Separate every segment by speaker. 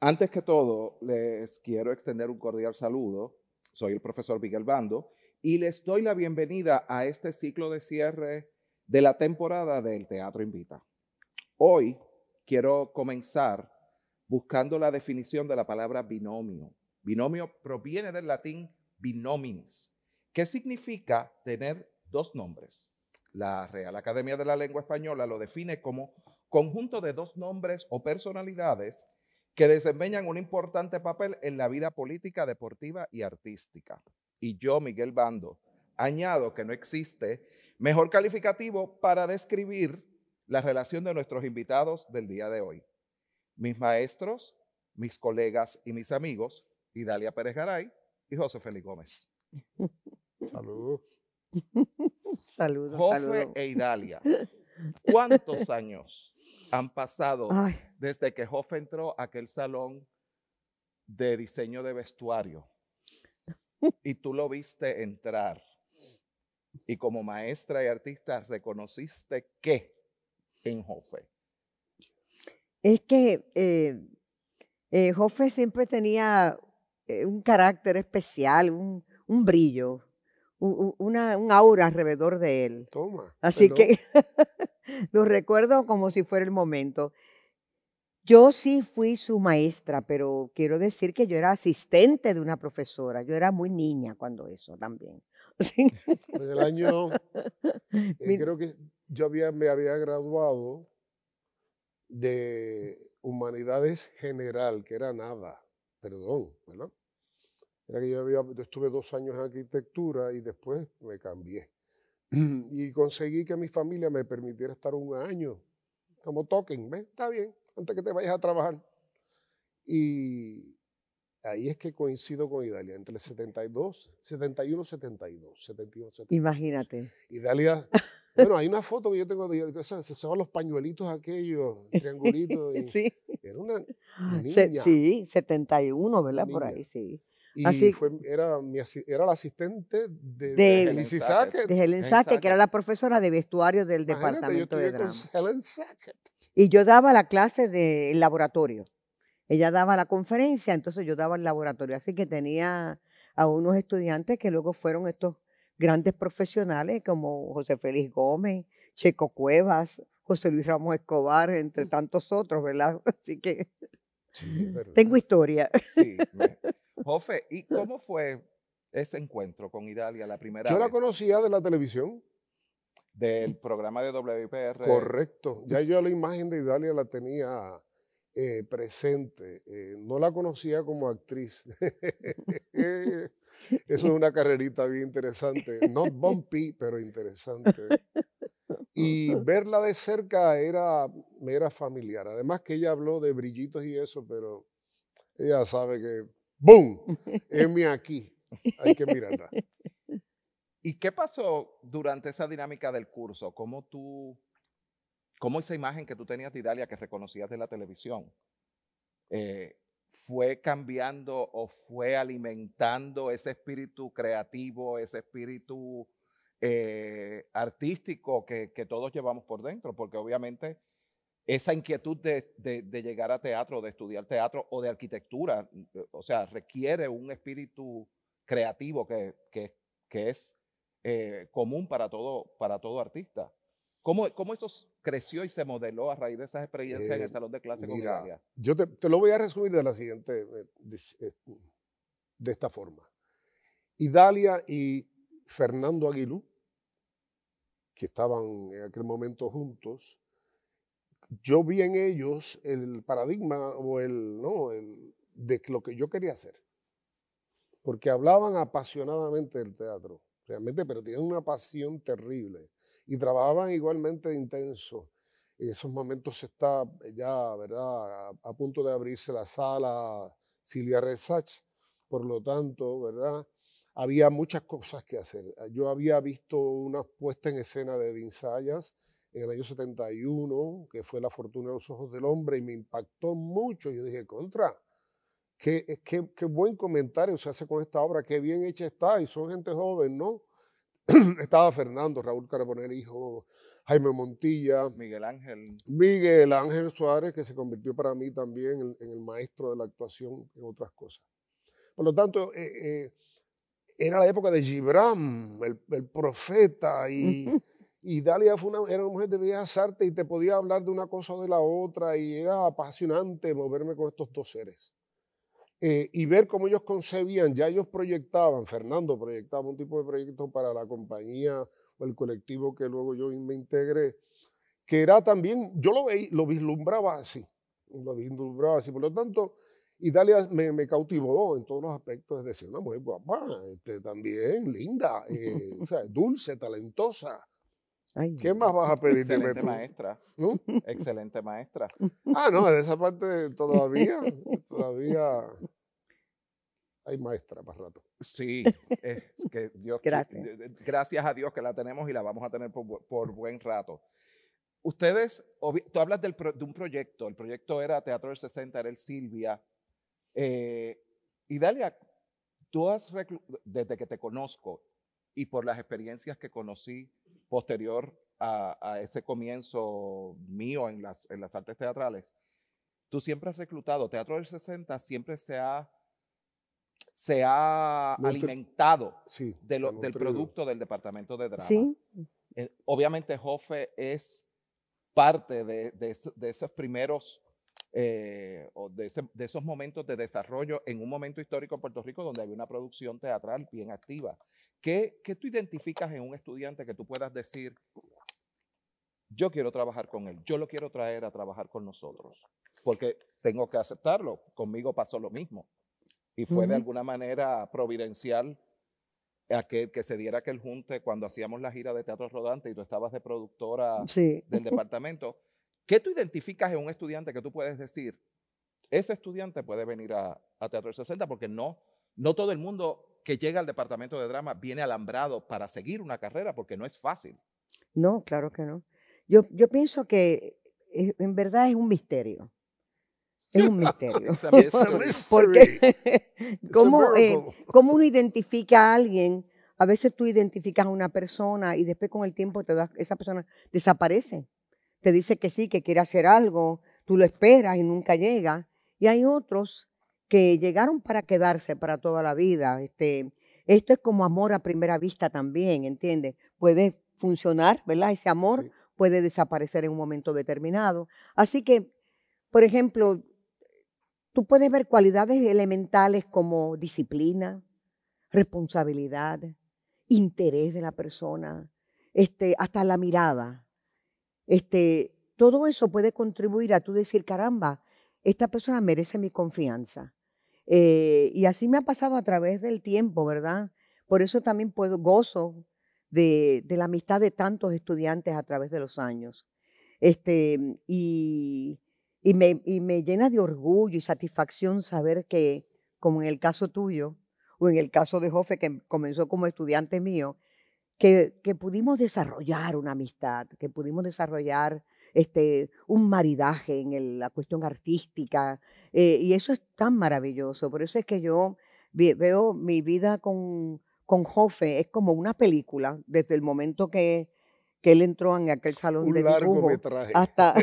Speaker 1: Antes que todo, les quiero extender un cordial saludo. Soy el profesor Miguel Bando y les doy la bienvenida a este ciclo de cierre de la temporada del Teatro Invita. Hoy quiero comenzar buscando la definición de la palabra binomio. Binomio proviene del latín binominis, que significa tener dos nombres. La Real Academia de la Lengua Española lo define como conjunto de dos nombres o personalidades que desempeñan un importante papel en la vida política, deportiva y artística. Y yo, Miguel Bando, añado que no existe mejor calificativo para describir la relación de nuestros invitados del día de hoy. Mis maestros, mis colegas y mis amigos, Idalia Pérez Garay y José Félix Gómez.
Speaker 2: Saludos.
Speaker 3: Saludos,
Speaker 1: Jofe
Speaker 3: saludos.
Speaker 1: e Idalia, ¿cuántos años han pasado desde que Jofe entró a aquel salón de diseño de vestuario y tú lo viste entrar? Y como maestra y artista, ¿reconociste qué en Jofe?
Speaker 3: Es que Jofe siempre tenía un carácter especial, un brillo, un aura alrededor de él.
Speaker 2: Toma.
Speaker 3: Así que lo recuerdo como si fuera el momento. Yo sí fui su maestra, pero quiero decir que yo era asistente de una profesora. Yo era muy niña cuando eso también.
Speaker 2: En el año, creo que yo me había graduado de Humanidades General, que era nada, perdón, ¿verdad? Era que yo estuve 2 años en arquitectura y después me cambié. Y conseguí que mi familia me permitiera estar 1 año como token, ¿ves? Está bien, antes que te vayas a trabajar. Y ahí es que coincido con Idalia, entre el 71, 72.
Speaker 3: Imagínate.
Speaker 2: Idalia, bueno, hay una foto que yo tengo de se usaban los pañuelitos aquellos, triangulitos. Y
Speaker 3: sí.
Speaker 2: Era una niña.
Speaker 3: Sí, 71, ¿verdad? Por ahí, sí.
Speaker 2: Y
Speaker 3: así,
Speaker 2: era la asistente de Helen Sackett.
Speaker 3: De Helen Sackett, que era la profesora de vestuario del departamento de drama.
Speaker 2: Con Helen Sackett.
Speaker 3: Y yo daba la clase del laboratorio. Ella daba la conferencia, entonces yo daba el laboratorio. Así que tenía a unos estudiantes que luego fueron estos grandes profesionales como José Félix Gómez, Checo Cuevas, José Luis Ramos Escobar, entre tantos otros, ¿verdad? Así que
Speaker 2: sí,
Speaker 3: tengo historia.
Speaker 1: Sí. Jofe, ¿y cómo fue ese encuentro con Idalia la primera vez?
Speaker 2: Yo la conocía de la televisión.
Speaker 1: Del programa de WIPR.
Speaker 2: Correcto. Ya yo la imagen de Idalia la tenía presente. No la conocía como actriz. Eso es una carrerita bien interesante. Not bumpy, pero interesante. Y verla de cerca me era familiar. Además que ella habló de brillitos y eso, pero ella sabe que ¡boom! Heme aquí. Hay que mirarla.
Speaker 1: ¿Y qué pasó durante esa dinámica del curso? ¿Cómo esa imagen que tú tenías de Idalia que reconocías de la televisión fue cambiando o fue alimentando ese espíritu creativo, ese espíritu artístico que todos llevamos por dentro? Porque obviamente esa inquietud de llegar a teatro, de estudiar teatro o de arquitectura, o sea, requiere un espíritu creativo que es común para todo artista. ¿Cómo esto creció y se modeló a raíz de esas experiencias en el salón de clase con Idalia?
Speaker 2: Yo te lo voy a resumir de la siguiente, de esta forma. Idalia y Fernando Aguilú, que estaban en aquel momento juntos, yo vi en ellos el paradigma o de lo que yo quería hacer. Porque hablaban apasionadamente del teatro, realmente, pero tenían una pasión terrible y trabajaban igualmente intenso. En esos momentos está ya, ¿verdad?, a punto de abrirse la sala Silvia Resach, por lo tanto, ¿verdad?, había muchas cosas que hacer. Yo había visto una puesta en escena de Edín Zayas en el año 71, que fue La fortuna de los ojos del hombre, y me impactó mucho. Yo dije, qué buen comentario se hace con esta obra, qué bien hecha está, y son gente joven, ¿no? estaba Fernando, Raúl Carbonell, hijo, Jaime Montilla,
Speaker 1: Miguel
Speaker 2: Ángel Suárez, que se convirtió para mí también en el maestro de la actuación en otras cosas. Por lo tanto, era la época de Gibran, el profeta, y Dalia era una mujer de bellas artes y te podía hablar de una cosa o de la otra, y era apasionante moverme con estos dos seres. Y ver cómo ellos concebían, ya ellos proyectaban, Fernando proyectaba un tipo de proyecto para la compañía o el colectivo que luego yo me integré, que era también, yo lo vislumbraba así, por lo tanto, y Dalia me cautivó en todos los aspectos, es decir, una mujer guapa, también linda, o sea, dulce, talentosa.
Speaker 3: Ay,
Speaker 2: ¿Qué más vas a pedir?
Speaker 1: Excelente maestra. Excelente maestra.
Speaker 2: No, de esa parte todavía hay maestra para rato.
Speaker 1: Sí, es que Dios,
Speaker 3: Gracias.
Speaker 1: Gracias a Dios que la tenemos y la vamos a tener por buen rato. Ustedes, tú hablas de un proyecto, el proyecto era Teatro del 60, era el Silvia. Y Dalia, tú desde que te conozco y por las experiencias que conocí posterior a ese comienzo mío en las artes teatrales, tú siempre has reclutado, Teatro del 60 siempre se ha alimentado del producto del departamento de drama.
Speaker 3: Sí.
Speaker 1: Obviamente Jofe es parte de esos primeros o de esos momentos de desarrollo en un momento histórico en Puerto Rico donde había una producción teatral bien activa. ¿Qué tú identificas en un estudiante que tú puedas decir, yo quiero trabajar con él, yo lo quiero traer a trabajar con nosotros? Porque tengo que aceptarlo, conmigo pasó lo mismo. Y fue de alguna manera providencial que se diera aquel junte cuando hacíamos la gira de Teatro Rodante y tú estabas de productora del departamento. ¿Qué tú identificas en un estudiante que tú puedes decir, ese estudiante puede venir a Teatro del 60? Porque no todo el mundo que llega al departamento de drama viene alambrado para seguir una carrera, porque no es fácil.
Speaker 3: No, claro que no. Yo pienso que en verdad es un misterio. Es un misterio. Porque ¿cómo uno identifica a alguien? A veces tú identificas a una persona y después con el tiempo esa persona desaparece. Te dice que sí, que quiere hacer algo, tú lo esperas y nunca llega. Y hay otros que llegaron para quedarse para toda la vida. Esto es como amor a primera vista también, ¿entiendes? Puede funcionar, ¿verdad? Ese amor puede desaparecer en un momento determinado. Así que, por ejemplo, tú puedes ver cualidades elementales como disciplina, responsabilidad, interés de la persona, hasta la mirada. Todo eso puede contribuir a tú decir, caramba, esta persona merece mi confianza. Y así me ha pasado a través del tiempo, ¿verdad? Por eso también gozo de la amistad de tantos estudiantes a través de los años. Y me llena de orgullo y satisfacción saber que, como en el caso tuyo, o en el caso de Jofe, que comenzó como estudiante mío, que pudimos desarrollar una amistad, que pudimos desarrollar un maridaje en la cuestión artística, y eso es tan maravilloso. Por eso es que yo veo mi vida con Jofe, es como una película, desde el momento que él entró en aquel salón de dibujo. Hasta,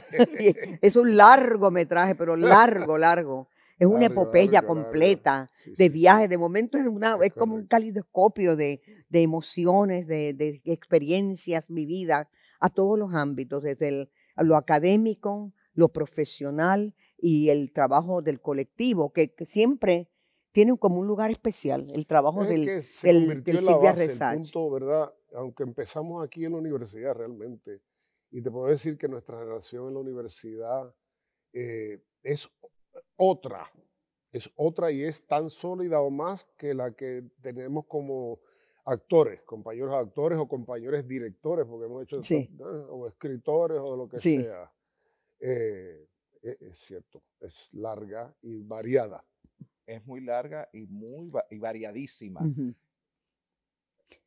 Speaker 3: es un largometraje, pero largo. Es una epopeya completa de viajes. De momento es como un calidoscopio de emociones, de experiencias vividas a todos los ámbitos, desde lo académico, lo profesional y el trabajo del colectivo, que siempre tiene como un lugar especial, el trabajo del Silvia Resach.
Speaker 2: El punto, ¿verdad? Aunque empezamos aquí en la universidad realmente, y te puedo decir que nuestra relación en la universidad es otra y es tan sólida o más que la que tenemos como actores, compañeros actores o compañeros directores, porque hemos hecho o escritores o lo que sea. Es cierto, es larga y variada.
Speaker 1: Es muy larga y variadísima.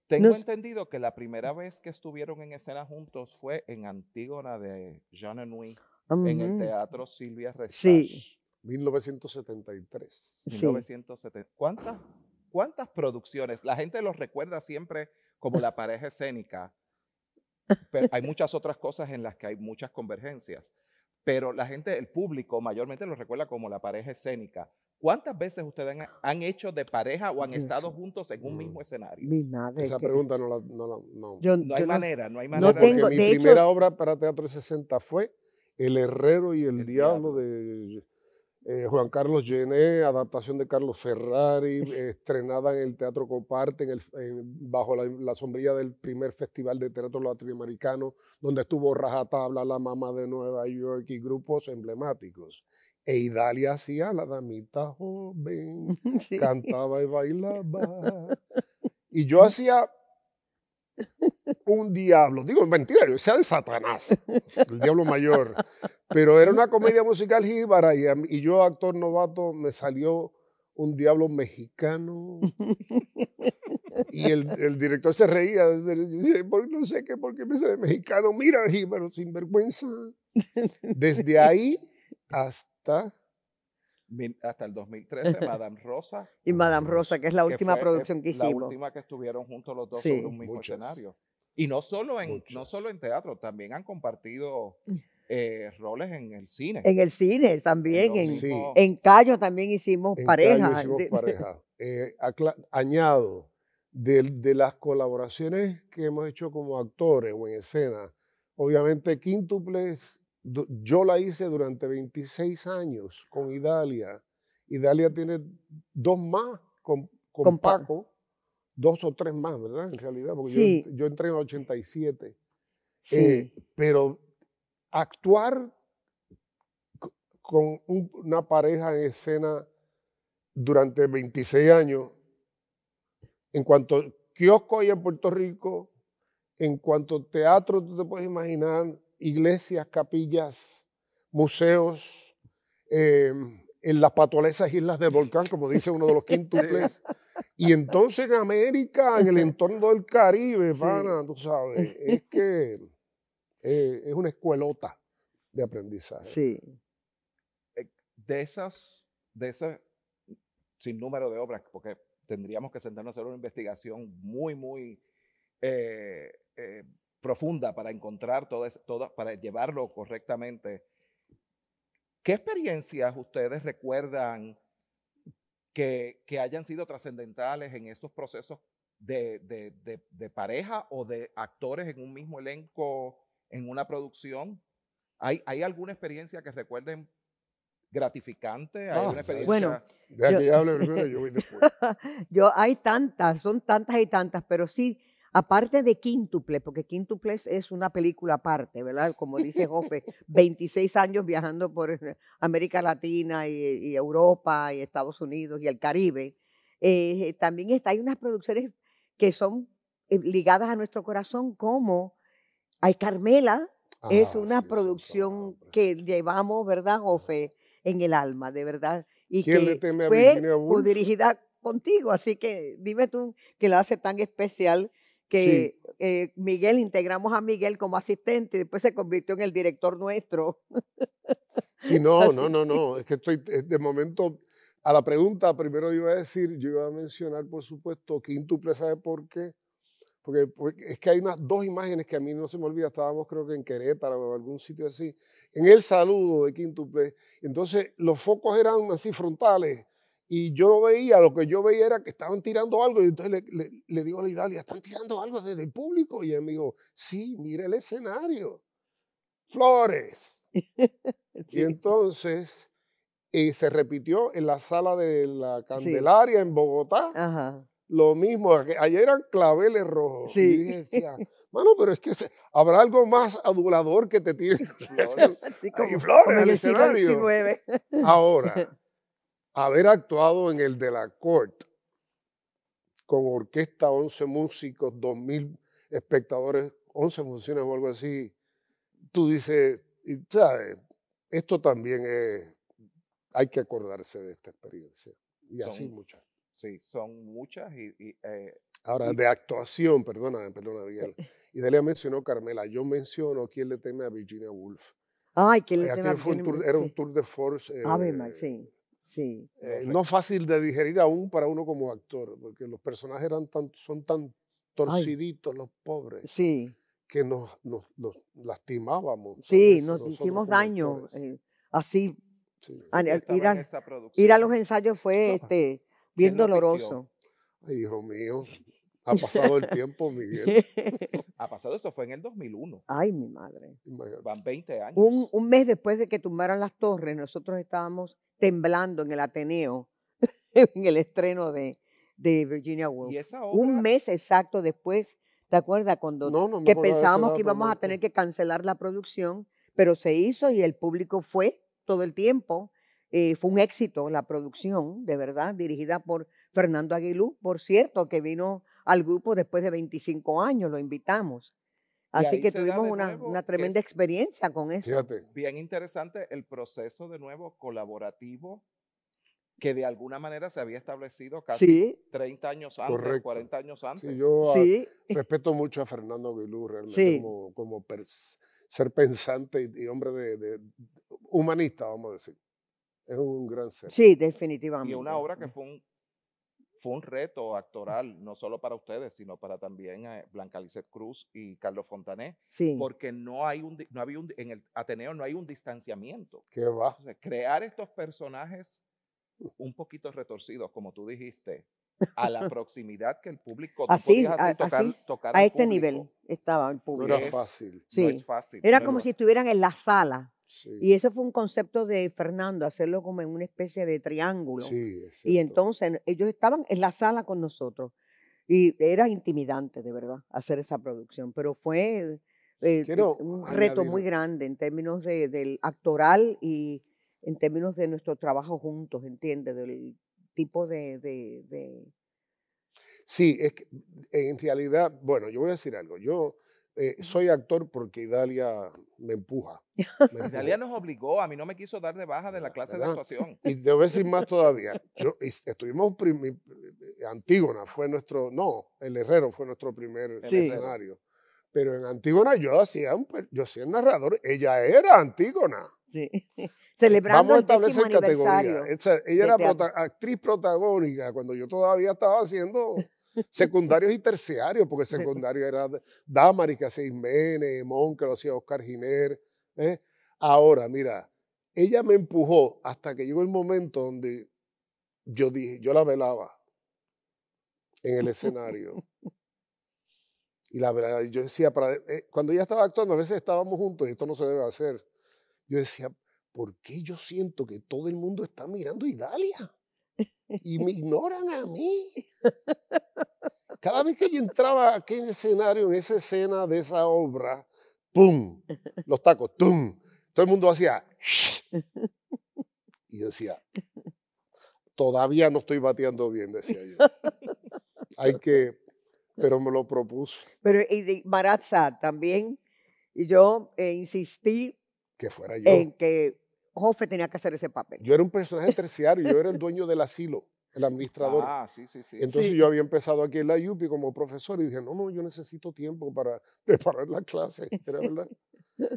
Speaker 1: Tengo entendido que la primera vez que estuvieron en escena juntos fue en Antígona de Jean Anouilh, en el Teatro Silvia Resach.
Speaker 2: 1973.
Speaker 1: 1970. ¿Cuántas producciones? La gente los recuerda siempre como la pareja escénica, pero hay muchas otras cosas en las que hay muchas convergencias. Pero la gente, el público, mayormente lo recuerda como la pareja escénica. ¿Cuántas veces ustedes han hecho de pareja o han estado juntos en un mismo escenario?
Speaker 3: Mi madre.
Speaker 2: Esa pregunta no.
Speaker 1: No hay manera, no hay
Speaker 3: no
Speaker 1: manera.
Speaker 2: Porque
Speaker 3: tengo,
Speaker 2: mi
Speaker 3: de hecho,
Speaker 2: primera obra para Teatro 60 fue El Herrero y el
Speaker 1: El
Speaker 2: Diablo
Speaker 1: Diablo.
Speaker 2: de Juan Carlos Gené, adaptación de Carlos Ferrari, estrenada en el Teatro Coparte, bajo la sombrilla del primer Festival de Teatro Latinoamericano, donde estuvo Rajatabla, La Mama de Nueva York y grupos emblemáticos. E Idalia hacía la damita joven,
Speaker 3: sí.
Speaker 2: cantaba y bailaba. Y yo hacía un diablo, digo mentira, yo sea de Satanás, el diablo mayor, pero era una comedia musical jíbara y yo, actor novato, me salió un diablo mexicano y el director se reía, no sé qué, ¿por qué me sale mexicano? Mira, jíbaro, sinvergüenza. Desde ahí hasta
Speaker 1: el 2013, Madame Rosa.
Speaker 3: Y Madame Rosa, que es la
Speaker 1: que
Speaker 3: última
Speaker 1: fue,
Speaker 3: producción que
Speaker 1: la
Speaker 3: hicimos.
Speaker 1: última que estuvieron juntos los dos
Speaker 3: Sí.
Speaker 1: sobre un mismo
Speaker 2: Muchas.
Speaker 1: escenario. Y no solo
Speaker 2: Muchas.
Speaker 1: en teatro, también han compartido roles en el cine.
Speaker 3: En el cine también,
Speaker 1: los
Speaker 3: en,
Speaker 1: mismos-
Speaker 3: en Cayo también hicimos
Speaker 2: En
Speaker 3: pareja.
Speaker 2: Cayo hicimos pareja. Añado, de las colaboraciones que hemos hecho como actores o en escena, obviamente Quíntuples, yo la hice durante 26 años con Idalia. Idalia tiene 2 más con
Speaker 3: Con
Speaker 2: Paco, 2 o 3 más, ¿verdad? En realidad, porque
Speaker 3: Sí.
Speaker 2: yo entré en el 87.
Speaker 3: Sí.
Speaker 2: Pero actuar con una pareja en escena durante 26 años, en cuanto a kiosco hay en Puerto Rico, en cuanto a teatro, tú te puedes imaginar, iglesias, capillas, museos, en las patolesas islas del volcán, como dice uno de los quíntuples, y entonces en América, en el entorno del Caribe,
Speaker 3: Sí.
Speaker 2: pana, tú sabes, es que es una escuelota de aprendizaje.
Speaker 3: Sí.
Speaker 1: De ese sinnúmero de obras, porque tendríamos que sentarnos a hacer una investigación muy profunda para encontrar todo, para llevarlo correctamente. ¿Qué experiencias ustedes recuerdan que hayan sido trascendentales en estos procesos de pareja o de actores en un mismo elenco en una producción? ¿Hay alguna experiencia que recuerden gratificante? ¿Hay alguna experiencia?
Speaker 3: Bueno,
Speaker 2: Deja que ella hable primero y yo voy después.
Speaker 3: hay tantas, son tantas y tantas, pero sí, aparte de Quíntuples, porque Quíntuples es una película aparte, ¿verdad? Como dice Jofe, 26 años viajando por América Latina y Europa y Estados Unidos y el Caribe. También hay unas producciones que son ligadas a nuestro corazón, como hay Carmela, es una
Speaker 2: Sí,
Speaker 3: producción que llevamos, ¿verdad, Jofe? En el alma, de verdad. Y
Speaker 2: ¿Quién le
Speaker 3: que
Speaker 2: teme a
Speaker 3: fue
Speaker 2: Virginia Woolf?
Speaker 3: dirigida contigo, así que dime tú que lo hace tan especial
Speaker 2: Sí.
Speaker 3: que Miguel, integramos a Miguel como asistente y después se convirtió en el director nuestro.
Speaker 2: Sí, no.
Speaker 3: Así.
Speaker 2: Es que de momento, a la pregunta, primero yo iba a mencionar, por supuesto, Quíntuple, ¿sabe por qué? Porque es que hay unas 2 imágenes que a mí no se me olvida, estábamos creo que en Querétaro o algún sitio así, en el saludo de Quíntuple, entonces los focos eran así frontales y yo no veía, lo que yo veía era que estaban tirando algo y entonces le digo a la Idalia, ¿están tirando algo desde el público? Y él me dijo, sí, mira el escenario, flores.
Speaker 3: Sí.
Speaker 2: Y entonces se repitió en la sala de la
Speaker 3: Sí.
Speaker 2: Candelaria en Bogotá.
Speaker 3: Ajá.
Speaker 2: Lo mismo, ayer eran claveles rojos.
Speaker 3: Sí.
Speaker 2: Y dije, decía, mano, pero es que habrá algo más adulador que te tiren
Speaker 1: Flores.
Speaker 3: Así
Speaker 2: hay
Speaker 3: como
Speaker 2: flores
Speaker 3: en
Speaker 2: al
Speaker 3: el siglo
Speaker 2: escenario.
Speaker 3: XIX.
Speaker 2: Ahora, haber actuado en el de la Corte con orquesta, 11 músicos, 2,000 espectadores, 11 funciones o algo así, tú dices, ¿sabes? Esto también hay que acordarse de esta experiencia. Y así muchas.
Speaker 1: Sí, son muchas.
Speaker 2: Ahora, de actuación, perdona, Miguel. Y Delia mencionó Carmela. Yo menciono quién le teme a Virginia Woolf.
Speaker 3: Ay, que le tema.
Speaker 2: Era un tour de force.
Speaker 3: Sí, sí.
Speaker 2: No fácil de digerir aún para uno como actor, porque los personajes son tan torciditos los pobres,
Speaker 3: Sí,
Speaker 2: que nos lastimábamos.
Speaker 3: sí, nos
Speaker 2: nosotros
Speaker 3: hicimos
Speaker 2: como
Speaker 3: daño.
Speaker 2: actores.
Speaker 3: Así,
Speaker 2: Sí.
Speaker 1: Sí, yo estaba en esa
Speaker 3: ir a
Speaker 1: producción.
Speaker 3: los ensayos fue bien
Speaker 1: ¿Quién lo pistió?
Speaker 3: doloroso.
Speaker 2: Ay, hijo mío, ha pasado el tiempo, Miguel.
Speaker 1: Ha pasado, eso fue en el 2001.
Speaker 3: Ay, mi madre.
Speaker 2: Imagínate.
Speaker 1: Van 20 años.
Speaker 3: Un mes después de que tumbaran las torres, nosotros estábamos temblando en el Ateneo, en el estreno de Virginia Woolf.
Speaker 1: Y esa
Speaker 3: Un
Speaker 1: obra,
Speaker 3: mes exacto después, ¿te acuerdas? Cuando
Speaker 2: No me
Speaker 3: que
Speaker 2: acordaba de ese
Speaker 3: pensábamos que
Speaker 2: dato,
Speaker 3: íbamos a
Speaker 2: Marta.
Speaker 3: tener que cancelar la producción, pero se hizo y el público fue todo el tiempo. Fue un éxito la producción, de verdad, dirigida por Fernando Aguilú, por cierto, que vino al grupo después de 25 años, lo invitamos.
Speaker 1: y
Speaker 3: Así
Speaker 1: ahí
Speaker 3: que
Speaker 1: se da
Speaker 3: tuvimos
Speaker 1: de
Speaker 3: una
Speaker 1: nuevo,
Speaker 3: tremenda
Speaker 1: es
Speaker 3: experiencia con eso.
Speaker 2: Fíjate,
Speaker 1: bien interesante el proceso de nuevo colaborativo que de alguna manera se había establecido casi
Speaker 3: Sí,
Speaker 1: 30 años antes,
Speaker 2: correcto.
Speaker 1: 40 años
Speaker 2: Sí,
Speaker 1: antes.
Speaker 2: yo
Speaker 3: sí,
Speaker 2: respeto mucho a Fernando Aguilú realmente
Speaker 3: sí.
Speaker 2: como ser pensante y hombre de humanista, vamos a decir. Es un gran ser.
Speaker 3: Sí,
Speaker 1: Y
Speaker 3: definitivamente.
Speaker 1: una obra que fue un reto actoral, no solo para ustedes, sino para también Blanca Lizeth Cruz y Carlos Fontané,
Speaker 3: Sí,
Speaker 1: porque en el Ateneo no hay un distanciamiento.
Speaker 2: ¿Qué va?
Speaker 1: O sea, crear estos personajes un poquito retorcidos, como tú dijiste, a la proximidad que el público, tú
Speaker 3: así,
Speaker 1: podías así tocar
Speaker 3: a
Speaker 1: al
Speaker 3: este nivel
Speaker 1: público.
Speaker 3: estaba el
Speaker 2: No
Speaker 3: público.
Speaker 2: era
Speaker 1: Es-
Speaker 2: fácil.
Speaker 1: No
Speaker 3: Sí,
Speaker 1: es fácil.
Speaker 3: era
Speaker 1: no es
Speaker 3: como si
Speaker 1: fácil.
Speaker 3: estuvieran en la sala.
Speaker 2: Sí,
Speaker 3: Y eso fue un concepto de Fernando, hacerlo como en una especie de triángulo.
Speaker 2: sí, es
Speaker 3: Y
Speaker 2: cierto.
Speaker 3: entonces ellos estaban en la sala con nosotros. Y era intimidante, de verdad, hacer esa producción. Pero fue
Speaker 2: Quiero
Speaker 3: un reto muy
Speaker 2: añadir,
Speaker 3: grande en términos del actoral y en términos de nuestro trabajo juntos, ¿entiendes? Del tipo de.
Speaker 2: sí, es que en realidad, bueno, yo voy a decir algo. Yo soy actor porque Idalia me empuja. Me
Speaker 1: Italia
Speaker 2: empujó,
Speaker 1: nos obligó, a mí no me quiso dar de baja de la clase de
Speaker 2: ¿verdad?
Speaker 1: actuación.
Speaker 2: Y te voy a decir más todavía. Estuvimos, Antígona fue nuestro, no, El Herrero fue nuestro primer
Speaker 1: El
Speaker 3: Sí.
Speaker 1: Herrero.
Speaker 2: escenario. Pero en Antígona yo hacía el narrador, ella era Antígona.
Speaker 3: Sí. Celebrando
Speaker 2: Vamos a
Speaker 3: el 10º
Speaker 2: establecer categoría.
Speaker 3: aniversario.
Speaker 2: Ella
Speaker 3: de
Speaker 2: era
Speaker 3: teatro.
Speaker 2: actriz protagónica cuando yo todavía estaba haciendo secundarios y terciarios, porque secundario era Damaris, que hacía Ismene, Mon, que lo hacía Oscar Giner. ¿eh? Ahora, mira, ella me empujó hasta que llegó el momento donde yo dije, yo la velaba en el escenario. Y la verdad, yo decía, cuando ella estaba actuando, a veces estábamos juntos y esto no se debe hacer. Yo decía, ¿por qué yo siento que todo el mundo está mirando a Idalia? Y me ignoran a mí. Cada vez que yo entraba a aquel escenario, en esa escena de esa obra, ¡pum! Los tacos, ¡tum! Todo el mundo hacía, ¡shh! Y yo decía, todavía no estoy bateando bien, decía yo. Pero me lo propuso,
Speaker 3: Pero y de Maratza también. Y yo insistí
Speaker 2: que fuera yo.
Speaker 3: en que Jofe tenía que hacer ese papel.
Speaker 2: Yo era un personaje terciario, yo era el dueño del asilo, el administrador.
Speaker 1: Ah, sí, sí, sí.
Speaker 2: Entonces
Speaker 3: Sí.
Speaker 2: yo había empezado aquí en la UPI como profesor y dije, no, yo necesito tiempo para preparar la clase, era verdad.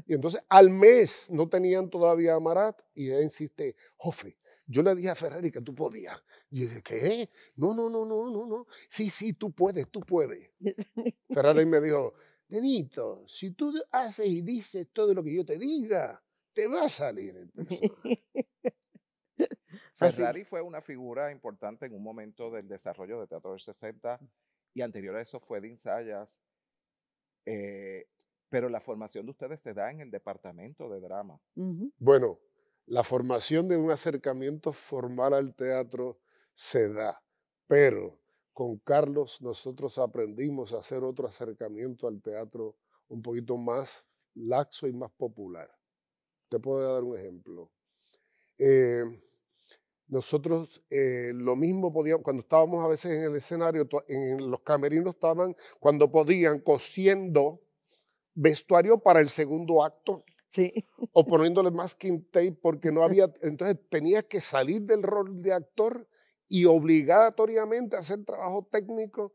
Speaker 2: Y entonces al mes no tenían todavía a Marat y ella insiste, Jofe, yo le dije a Ferrari que tú podías. Y yo dije, ¿qué? No. Sí, tú puedes. Ferrari me dijo, nenito, si tú haces y dices todo lo que yo te diga, te va a salir el personaje.
Speaker 3: Así.
Speaker 1: Ferrari fue una figura importante en un momento del desarrollo de Teatro del 60 y anterior a eso fue de Ensayas. Pero la formación de ustedes se da en el departamento de drama.
Speaker 3: Ujú.
Speaker 2: Bueno, la formación de un acercamiento formal al teatro se da, pero con Carlos nosotros aprendimos a hacer otro acercamiento al teatro un poquito más laxo y más popular. Te puedo dar un ejemplo. Nosotros lo mismo podíamos, cuando estábamos a veces en el escenario, en los camerinos estaban, cuando podían, cosiendo vestuario para el segundo acto
Speaker 3: Sí.
Speaker 2: o poniéndole masking tape porque no había, entonces tenía que salir del rol de actor y obligatoriamente hacer trabajo técnico.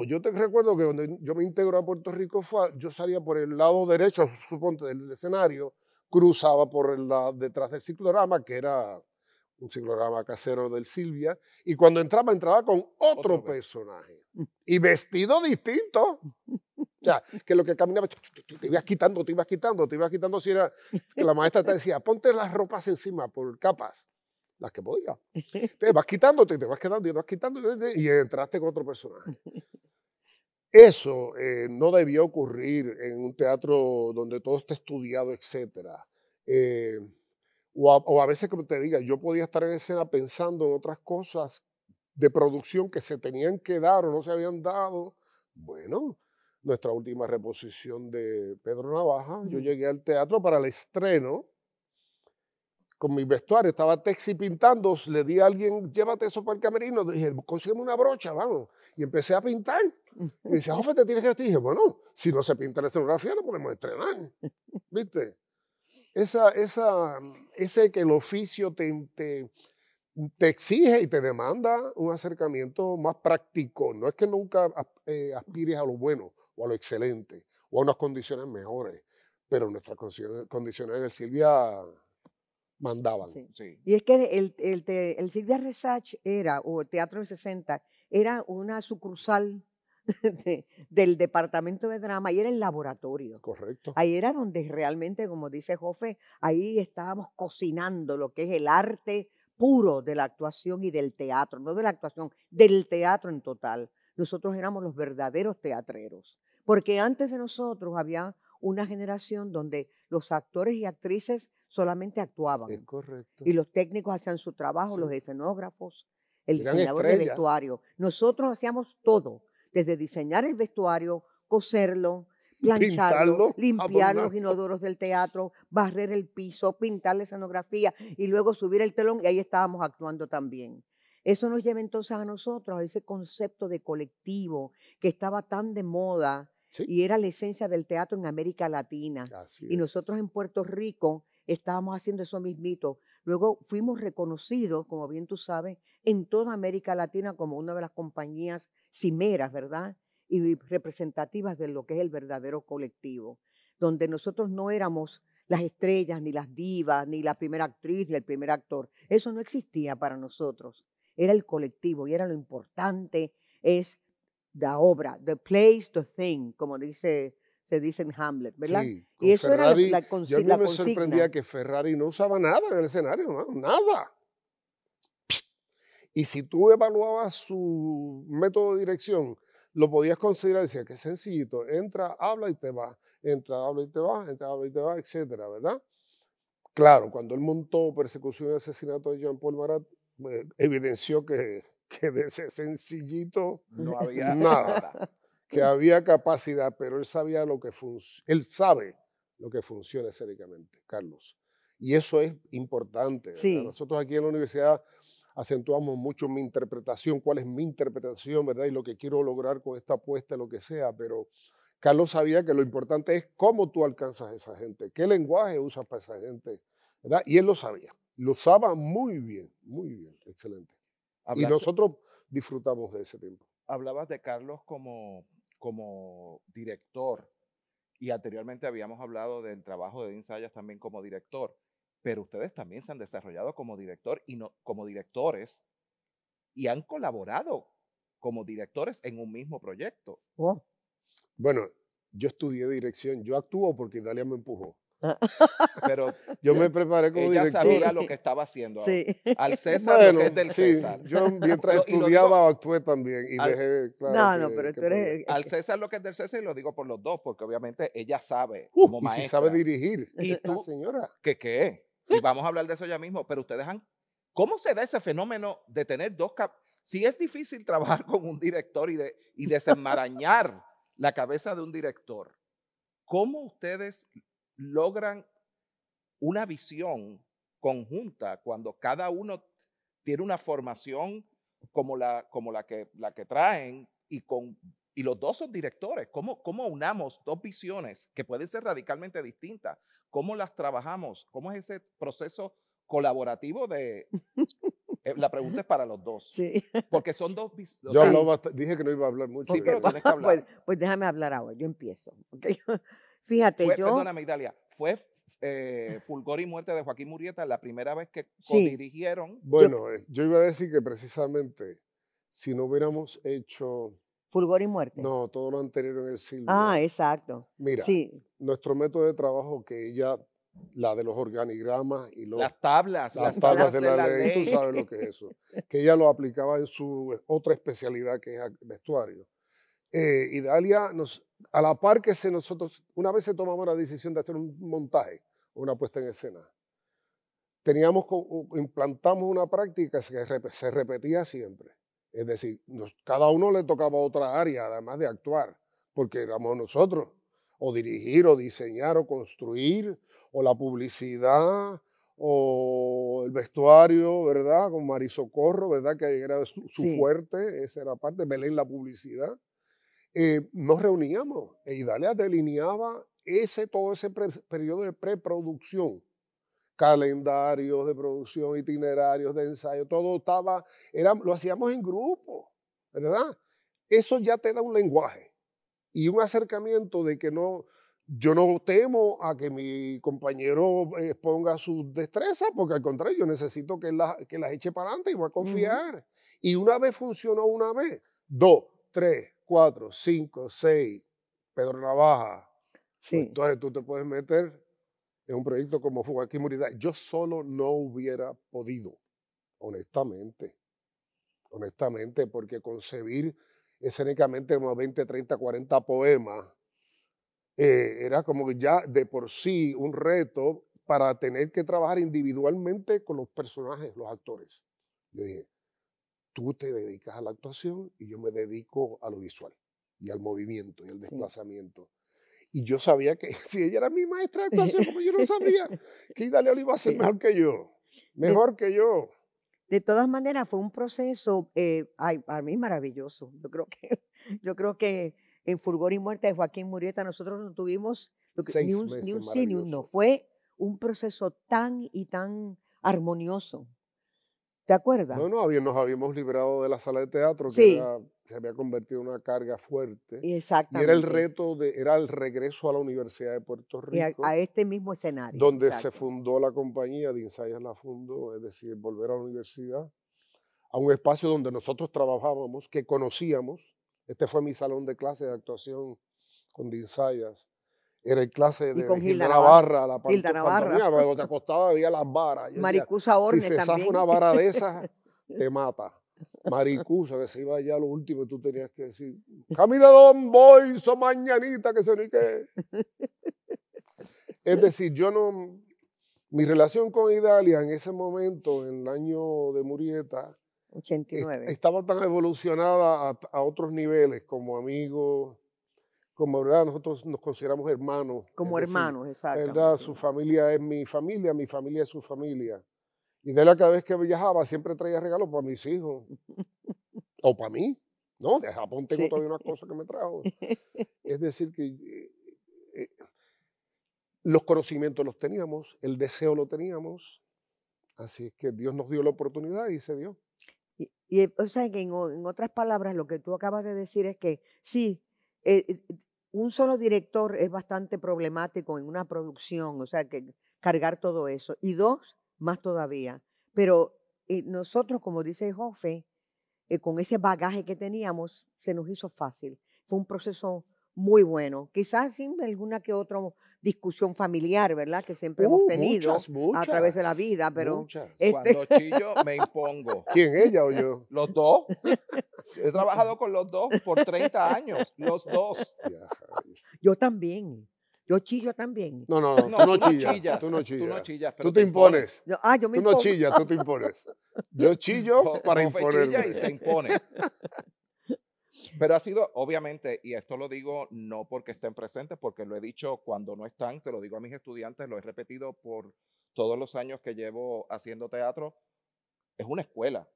Speaker 2: Yo te recuerdo que cuando yo me integro a Puerto Rico, yo salía por el lado derecho, suponte, del escenario, cruzaba por detrás del ciclorama, que era un ciclorama casero del Silvia, y cuando entraba con otro personaje, y vestido distinto. O sea, que lo que caminaba, te ibas quitando, si era que la maestra te decía, ponte las ropas encima por capas, las que podía. Te vas quitándote, te vas quitando, y entraste con otro personaje. Eso no debió ocurrir en un teatro donde todo está estudiado, etc. O a veces, como te diga, yo podía estar en escena pensando en otras cosas de producción que se tenían que dar o no se habían dado. Bueno, nuestra última reposición de Pedro Navaja, yo llegué al teatro para el estreno con mi vestuario, estaba Texi pintando, le di a alguien, llévate eso para el camerino, dije, consígueme una brocha, vamos, y empecé a pintar. Y me dice, Jofe, te tienes que vestir. Y dije, bueno, si no se pinta la escenografía, no podemos estrenar, ¿viste? Ese que el oficio te exige y te demanda un acercamiento más práctico. No es que nunca aspires a lo bueno o a lo excelente o a unas condiciones mejores, pero nuestras condiciones de Silvia mandaban.
Speaker 3: Sí. Sí. Y es que el Silvia Resach era, o el Teatro del 60, era una sucursal del departamento de drama y era el laboratorio.
Speaker 2: Correcto.
Speaker 3: Ahí era donde realmente, como dice Jofe, ahí estábamos cocinando lo que es el arte puro de la actuación y del teatro, no de la actuación, del teatro en total. Nosotros éramos los verdaderos teatreros, porque antes de nosotros había una generación donde los actores y actrices solamente actuaban.
Speaker 2: Es correcto.
Speaker 3: Y los técnicos hacían su trabajo, sí. Los escenógrafos, el
Speaker 2: Eran
Speaker 3: diseñador
Speaker 2: estrellas.
Speaker 3: de vestuario. Nosotros hacíamos todo, desde diseñar el vestuario, coserlo, plancharlo, limpiar los inodoros del teatro, barrer el piso, pintar la escenografía y luego subir el telón y ahí estábamos actuando también. Eso nos lleva entonces a nosotros a ese concepto de colectivo que estaba tan de moda, sí. Y era la esencia del teatro en América Latina.
Speaker 2: Así
Speaker 3: y nosotros en Puerto Rico estábamos haciendo eso mismito. Luego fuimos reconocidos, como bien tú sabes, en toda América Latina como una de las compañías cimeras, ¿verdad? Y representativas de lo que es el verdadero colectivo, donde nosotros no éramos las estrellas, ni las divas, ni la primera actriz, ni el primer actor. Eso no existía para nosotros. Era el colectivo y era lo importante, es la obra, the place, the thing, como se dice en Hamlet, ¿verdad?
Speaker 2: Sí,
Speaker 3: y eso
Speaker 2: Ferrari,
Speaker 3: era
Speaker 2: yo a mí me sorprendía que Ferrari no usaba nada en el escenario, ¿no? Nada. Y si tú evaluabas su método de dirección, lo podías considerar, decía que sencillito, entra, habla y te va, entra, habla y te va, entra, habla y te va, etcétera, ¿verdad? Claro, cuando él montó Persecución y Asesinato de Jean-Paul Marat, evidenció que de ese sencillito
Speaker 1: no había
Speaker 2: nada, que había capacidad, pero él sabía él sabe lo que funciona escénicamente, Carlos. Y eso es importante.
Speaker 3: Sí.
Speaker 2: Nosotros aquí en la universidad acentuamos mucho mi interpretación, cuál es mi interpretación, ¿verdad? Y lo que quiero lograr con esta apuesta, lo que sea, pero Carlos sabía que lo importante es cómo tú alcanzas a esa gente, qué lenguaje usas para esa gente, ¿verdad? Y él lo sabía, lo usaba muy bien, excelente. Y nosotros disfrutamos de ese tiempo.
Speaker 1: Hablabas de Carlos como director y anteriormente habíamos hablado del trabajo de Dean Zayas también como director, pero ustedes también se han desarrollado como director y no, como directores y han colaborado como directores en un mismo proyecto.
Speaker 3: Oh.
Speaker 2: Bueno, yo estudié dirección, yo actúo porque Dalia me empujó.
Speaker 1: Pero
Speaker 2: yo me preparé como
Speaker 1: ella
Speaker 2: director.
Speaker 1: sabía lo que estaba haciendo.
Speaker 3: Sí.
Speaker 1: Al César
Speaker 2: bueno,
Speaker 1: lo que es del
Speaker 2: sí,
Speaker 1: César.
Speaker 2: Yo mientras estudiaba actué también y dejé claro.
Speaker 3: No, pero tú eres...
Speaker 1: Al César lo que es del César y lo digo por los dos, porque obviamente ella sabe como maestra.
Speaker 2: Y si sabe dirigir.
Speaker 1: ¿Y tú,
Speaker 2: señora?
Speaker 1: ¿Qué? Y vamos a hablar de eso ya mismo, pero ustedes ¿cómo se da ese fenómeno de tener si es difícil trabajar con un director y desenmarañar la cabeza de un director, ¿cómo ustedes logran una visión conjunta cuando cada uno tiene una formación como la que traen y los dos son directores? ¿Cómo unamos dos visiones que pueden ser radicalmente distintas? ¿Cómo las trabajamos? ¿Cómo es ese proceso colaborativo la pregunta es para los dos.
Speaker 3: Sí.
Speaker 1: Porque son dos visiones.
Speaker 2: Yo dije que no iba a hablar mucho.
Speaker 1: Sí, pero tienes que hablar.
Speaker 3: Pues déjame hablar ahora, yo empiezo. Okay. Fíjate,
Speaker 1: Perdóname, Idalia, fue Fulgor y Muerte de Joaquín Murrieta, la primera vez que
Speaker 3: Sí.
Speaker 1: codirigieron.
Speaker 2: Bueno, yo iba a decir que precisamente si no hubiéramos hecho,
Speaker 3: Fulgor y Muerte.
Speaker 2: no, todo lo anterior en el Silvia.
Speaker 3: Ah, exacto.
Speaker 2: Mira,
Speaker 3: Sí.
Speaker 2: nuestro método de trabajo que ella, la de los organigramas y
Speaker 1: Las tablas
Speaker 2: de la ley, tú sabes lo que es eso, que ella lo aplicaba en su otra especialidad que es vestuario. Y Dalia, a la par que nosotros, una vez se tomamos la decisión de hacer un montaje, una puesta en escena, implantamos una práctica que se repetía siempre. Es decir, cada uno le tocaba otra área, además de actuar, porque éramos nosotros, o dirigir, o diseñar, o construir, o la publicidad, o el vestuario, ¿verdad? Con Marisocorro, ¿verdad? Que era su
Speaker 3: Sí.
Speaker 2: fuerte, esa era parte, Belén la publicidad. Nos reuníamos y Dalia delineaba todo ese periodo de preproducción, calendarios de producción, itinerarios de ensayo, todo lo hacíamos en grupo, ¿verdad? Eso ya te da un lenguaje y un acercamiento de que yo no temo a que mi compañero ponga sus destrezas, porque al contrario, yo necesito que las eche para adelante y voy a confiar. Y una vez funcionó, una vez, 2, 3, 4, 5, 6, Pedro Navaja.
Speaker 3: Sí.
Speaker 2: Pues, entonces tú te puedes meter en un proyecto como Joaquín Murrieta. Yo solo no hubiera podido, honestamente, porque concebir escénicamente como 20, 30, 40 poemas era como que ya de por sí un reto para tener que trabajar individualmente con los personajes, los actores. Yo dije, tú te dedicas a la actuación y yo me dedico a lo visual y al movimiento y al desplazamiento. Y yo sabía que si ella era mi maestra de actuación, como yo no sabía que Idalia lo iba a hacer mejor que yo. Mejor que yo.
Speaker 3: De todas maneras, fue un proceso, para mí maravilloso. Yo creo que en Fulgor y Muerte de Joaquín Murrieta nosotros no tuvimos ni
Speaker 2: 6
Speaker 3: un
Speaker 2: meses
Speaker 3: sí ni un no.
Speaker 2: maravilloso.
Speaker 3: Fue un proceso tan y tan armonioso. ¿Te acuerdas?
Speaker 2: No, nos habíamos librado de la sala de teatro,
Speaker 3: Sí,
Speaker 2: se había convertido en una carga fuerte. Y era el
Speaker 3: exactamente.
Speaker 2: reto, era el regreso a la Universidad de Puerto
Speaker 3: Y
Speaker 2: Rico,
Speaker 3: a este mismo escenario.
Speaker 2: donde se
Speaker 3: Exacto.
Speaker 2: fundó la compañía de ensayos la fundó, es decir, volver a la universidad, a un espacio donde nosotros trabajábamos, que conocíamos. Este fue mi salón de clase de actuación con Dinsayas. Era el clase
Speaker 3: Y
Speaker 2: de
Speaker 3: con
Speaker 2: Gilda
Speaker 3: Gilda Navarra.
Speaker 2: Navarra, la
Speaker 3: Gilda Navarra.
Speaker 2: pantomima, cuando te acostabas había las varas. Yo decía,
Speaker 3: Maricusa
Speaker 2: si
Speaker 3: Orne
Speaker 2: se zafa
Speaker 3: también.
Speaker 2: una vara de esas, te mata. Maricusa, que se iba allá a lo último y tú tenías que decir, camina don boy, so mañanita, que se ni qué. Es decir, mi relación con Idalia en ese momento, en el año de Murrieta,
Speaker 3: 89.
Speaker 2: estaba tan evolucionada a otros niveles, como amigos, como verdad nosotros nos consideramos hermanos.
Speaker 3: Como
Speaker 2: es decir,
Speaker 3: hermanos,
Speaker 2: verdad,
Speaker 3: exactamente.
Speaker 2: su familia es mi familia es su familia. Y de la cada vez que viajaba siempre traía regalos para mis hijos. O para mí. No, de Japón tengo
Speaker 3: Sí.
Speaker 2: todavía unas cosas que me trajo. Es decir, que los conocimientos los teníamos, el deseo lo teníamos. Así es que Dios nos dio la oportunidad y se dio.
Speaker 3: O sea, que en otras palabras, lo que tú acabas de decir es que sí, un solo director es bastante problemático en una producción, o sea, que cargar todo eso. Y dos, más todavía. Pero nosotros, como dice Jofe, con ese bagaje que teníamos, se nos hizo fácil. Fue un proceso muy bueno. Quizás sin alguna que otra discusión familiar, ¿verdad? Que siempre hemos tenido a través de la vida, pero
Speaker 2: muchas.
Speaker 1: Cuando chillo, me impongo.
Speaker 2: ¿Quién, ella o yo?
Speaker 1: Los dos. He trabajado con los dos por 30 años. Los dos.
Speaker 2: Ya,
Speaker 3: yo también. Yo chillo también.
Speaker 2: No,
Speaker 1: No,
Speaker 2: tú no
Speaker 1: tú no
Speaker 2: chillas.
Speaker 1: chillas.
Speaker 2: Tú no
Speaker 1: Tú no
Speaker 2: chillas.
Speaker 1: chillas, pero
Speaker 2: Tú te impones.
Speaker 3: Yo me
Speaker 2: Tú no
Speaker 3: impongo.
Speaker 2: chillas, tú te impones. Yo chillo para
Speaker 1: Jofe chilla
Speaker 2: imponerme.
Speaker 1: y se impone. Pero ha sido, obviamente, y esto lo digo no porque estén presentes, porque lo he dicho cuando no están, se lo digo a mis estudiantes, lo he repetido por todos los años que llevo haciendo teatro, es una escuela.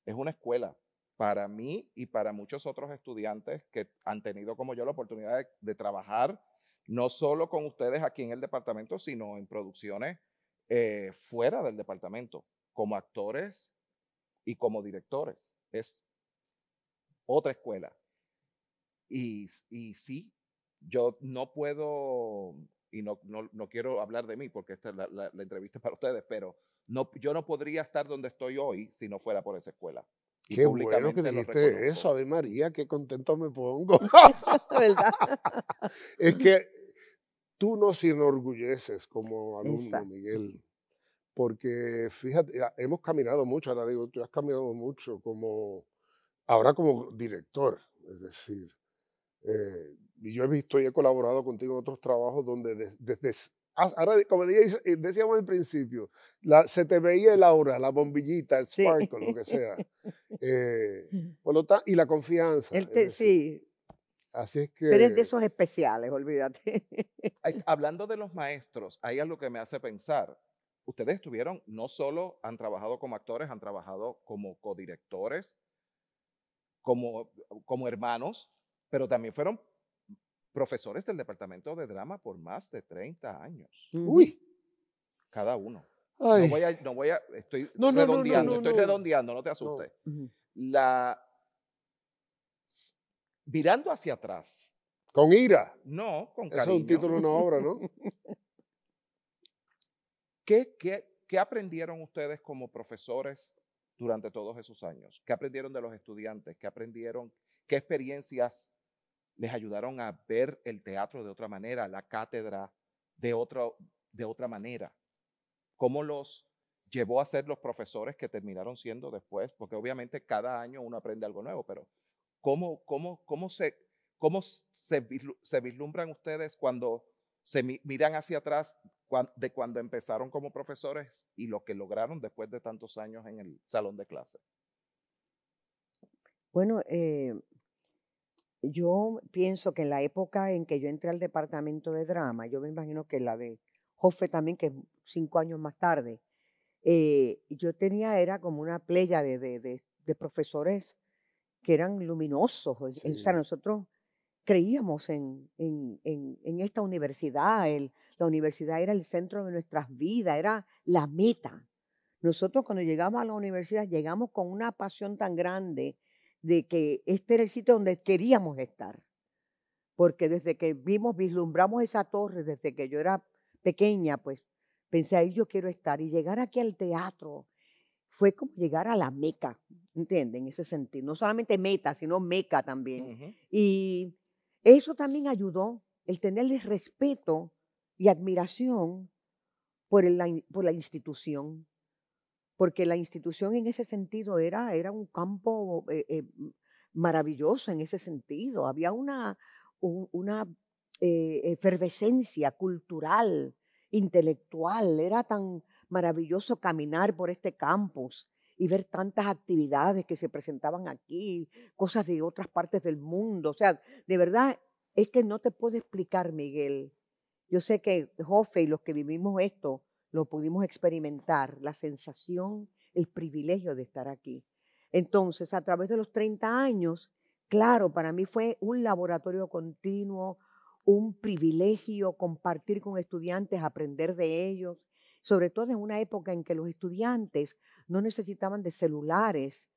Speaker 1: Es una escuela para mí y para muchos otros estudiantes que han tenido como yo la oportunidad de trabajar no solo con ustedes aquí en el departamento, sino en producciones fuera del departamento, como actores y como directores. Es otra escuela. Y sí, yo no puedo y no quiero hablar de mí porque esta es la entrevista para ustedes, pero yo no podría estar donde estoy hoy si no fuera por esa escuela. Y
Speaker 2: Qué bueno que
Speaker 1: públicamente lo
Speaker 2: dijiste
Speaker 1: reconozco.
Speaker 2: eso, Ave María, qué contento me pongo.
Speaker 3: ¿Verdad?
Speaker 2: Es que tú nos enorgulleces como alumno,
Speaker 3: Exacto.
Speaker 2: Miguel, porque fíjate, hemos caminado mucho, ahora digo, tú has caminado mucho ahora como director, es decir, y yo he visto y he colaborado contigo en otros trabajos donde ahora, como decíamos al principio, se te veía el aura, la bombillita, el
Speaker 3: Sí.
Speaker 2: sparkle, lo que sea. Por lo tanto, y la confianza, es decir,
Speaker 3: Sí,
Speaker 2: así es
Speaker 3: pero es de
Speaker 2: que,
Speaker 3: esos especiales, olvídate.
Speaker 1: Hablando de los maestros, hay algo que me hace pensar. Ustedes estuvieron, no solo han trabajado como actores, han trabajado como codirectores, como hermanos, pero también fueron profesores del departamento de drama por más de 30 años,
Speaker 3: Ujú.
Speaker 2: uy,
Speaker 1: cada uno.
Speaker 2: ay,
Speaker 1: Estoy
Speaker 2: no, no, no, no,
Speaker 1: redondeando,
Speaker 2: no,
Speaker 1: estoy
Speaker 2: no,
Speaker 1: redondeando, no te
Speaker 2: no.
Speaker 1: asustes.
Speaker 3: Ujú.
Speaker 1: Mirando hacia atrás,
Speaker 2: Con ira,
Speaker 1: no, con
Speaker 2: eso es un
Speaker 1: cariño,
Speaker 2: título de una obra, ¿no?
Speaker 1: ¿qué aprendieron ustedes como profesores durante todos esos años? ¿Qué aprendieron de los estudiantes? ¿Qué experiencias les ayudaron a ver el teatro de otra manera, la cátedra de otra manera? ¿Cómo los llevó a ser los profesores que terminaron siendo después? Porque obviamente cada año uno aprende algo nuevo, pero ¿cómo se vislumbran ustedes cuando miran hacia atrás de cuando empezaron como profesores y lo que lograron después de tantos años en el salón de clase?
Speaker 3: Bueno, yo pienso que en la época en que yo entré al departamento de drama, yo me imagino que la de Jofe también, que es 5 años más tarde, yo era como una playa de profesores que eran luminosos. O sea,
Speaker 2: Sí.
Speaker 3: nosotros creíamos en esta universidad. La universidad era el centro de nuestras vidas, era la meta. Nosotros cuando llegamos a la universidad llegamos con una pasión tan grande de que este era el sitio donde queríamos estar. Porque desde que vislumbramos esa torre, desde que yo era pequeña, pues pensé, ahí yo quiero estar. Y llegar aquí al teatro fue como llegar a la Meca, ¿entienden? En ese sentido. No solamente meta, sino Meca también.
Speaker 1: Ujú.
Speaker 3: Y eso también ayudó, el tenerle respeto y admiración por la institución. Porque la institución en ese sentido era un campo maravilloso en ese sentido. Había una efervescencia cultural, intelectual. Era tan maravilloso caminar por este campus y ver tantas actividades que se presentaban aquí, cosas de otras partes del mundo. O sea, de verdad, es que no te puedo explicar, Miguel. Yo sé que Jofe y los que vivimos esto lo pudimos experimentar, la sensación, el privilegio de estar aquí. Entonces, a través de los 30 años, claro, para mí fue un laboratorio continuo, un privilegio compartir con estudiantes, aprender de ellos, sobre todo en una época en que los estudiantes no necesitaban de celulares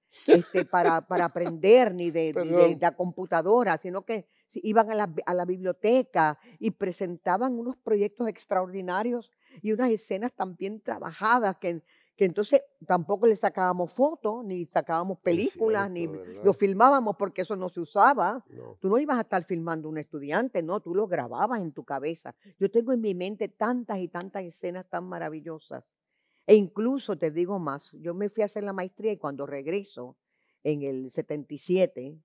Speaker 3: para aprender, ni de
Speaker 2: Perdón,
Speaker 3: la computadora, sino que iban a la biblioteca y presentaban unos proyectos extraordinarios y unas escenas tan bien trabajadas que entonces tampoco le sacábamos fotos, ni sacábamos
Speaker 2: es
Speaker 3: películas, ni
Speaker 2: cierto,
Speaker 3: lo
Speaker 2: ¿verdad?
Speaker 3: filmábamos porque eso no se usaba.
Speaker 2: No.
Speaker 3: Tú no ibas a estar filmando a un estudiante, no, tú lo grababas en tu cabeza. Yo tengo en mi mente tantas y tantas escenas tan maravillosas. E incluso te digo más, yo me fui a hacer la maestría y cuando regreso en el 77,